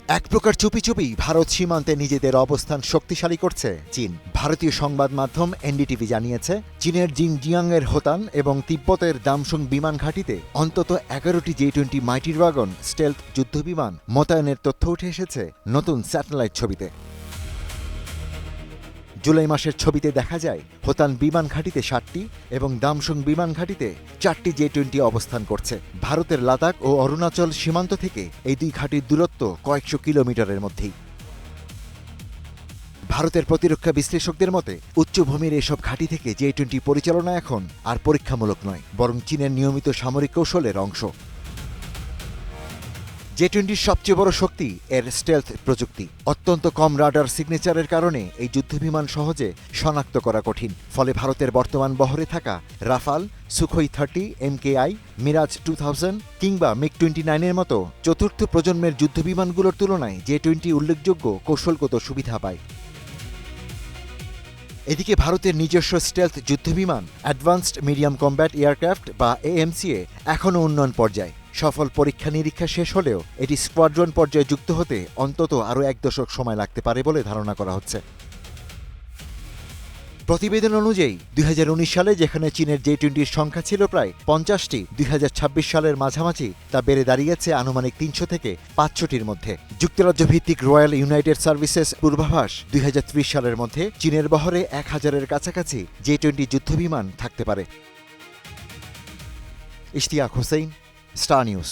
এক প্রকার চুপি চুপি ভারত সীমান্তে নিজেদের অবস্থান শক্তিশালী করছে চীন। ভারতীয় সংবাদ মাধ্যম এনডিটিভি জানিয়েছে, চীনের জিনজিয়াংয়ের হোতান এবং তিব্বতের দামসুং বিমান ঘাঁটিতে অন্তত 11টি J-20 মাইটি ড্রাগন স্টেলথ যুদ্ধবিমান মোতায়েনের তথ্য উঠে এসেছে নতুন স্যাটেলাইট ছবিতে। জুলাই মাসের ছবিতে দেখা যায়, হোতান বিমান ঘাঁটিতে 7টি এবং দামসুং বিমান ঘাঁটিতে 4টি J-20 অবস্থান করছে। ভারতের লাদাখ ও অরুণাচল সীমান্ত থেকে এই দুই ঘাঁটির দূরত্ব কয়েকশো কিলোমিটারের মধ্যেই। ভারতের প্রতিরক্ষা বিশ্লেষকদের মতে, উচ্চভূমির এসব ঘাঁটি থেকে J-20 পরিচালনা এখন আর পরীক্ষামূলক নয়, বরং চীনের নিয়মিত সামরিক কৌশলের অংশ। J-20 সবচেয়ে বড় শক্তি এর স্টেলথ প্রযুক্তি। অত্যন্ত কম রাডার সিগনেচারের কারণে এই যুদ্ধবিমান সহজে শনাক্ত করা কঠিন। ফলে ভারতের বর্তমান বহরে থাকা রাফাল, সুখোই 30, MKI, মিরাজ 2000 কিংবা মিগ-29 এর মতো চতুর্থ প্রজন্মের যুদ্ধবিমানগুলোর তুলনায় J-20 উল্লেখযোগ্য কৌশলগত সুবিধা পায়। এদিকে ভারতের নিজস্ব স্টেলথ যুদ্ধবিমান অ্যাডভান্সড মিডিয়াম কম্ব্যাট এয়ারক্রাফট বা AMCA এখনও উন্নয়ন পর্যায়ে। সফল পরীক্ষা নিরীক্ষা শেষ হলেও এটি স্কোয়াড্রন পর্যায়ে যুক্ত হতে অন্তত আরও 1 দশক সময় লাগতে পারে বলে ধারণা করা হচ্ছে। প্রতিবেদন অনুযায়ী 2019 সালে যেখানে চীনের J-20 সংখ্যা ছিল প্রায় 50টি, 2026 সালের মাঝামাঝি তা বেড়ে দাঁড়িয়েছে আনুমানিক 300 থেকে 500টির মধ্যে। যুক্তরাজ্য ভিত্তিক রয়্যাল ইউনাইটেড সার্ভিসেস পূর্বাভাস 2030 সালের মধ্যে চীনের বহরে 1000-এর কাছাকাছি J-20 যুদ্ধবিমান থাকতে পারে। Ishtiaq Hossain, star news.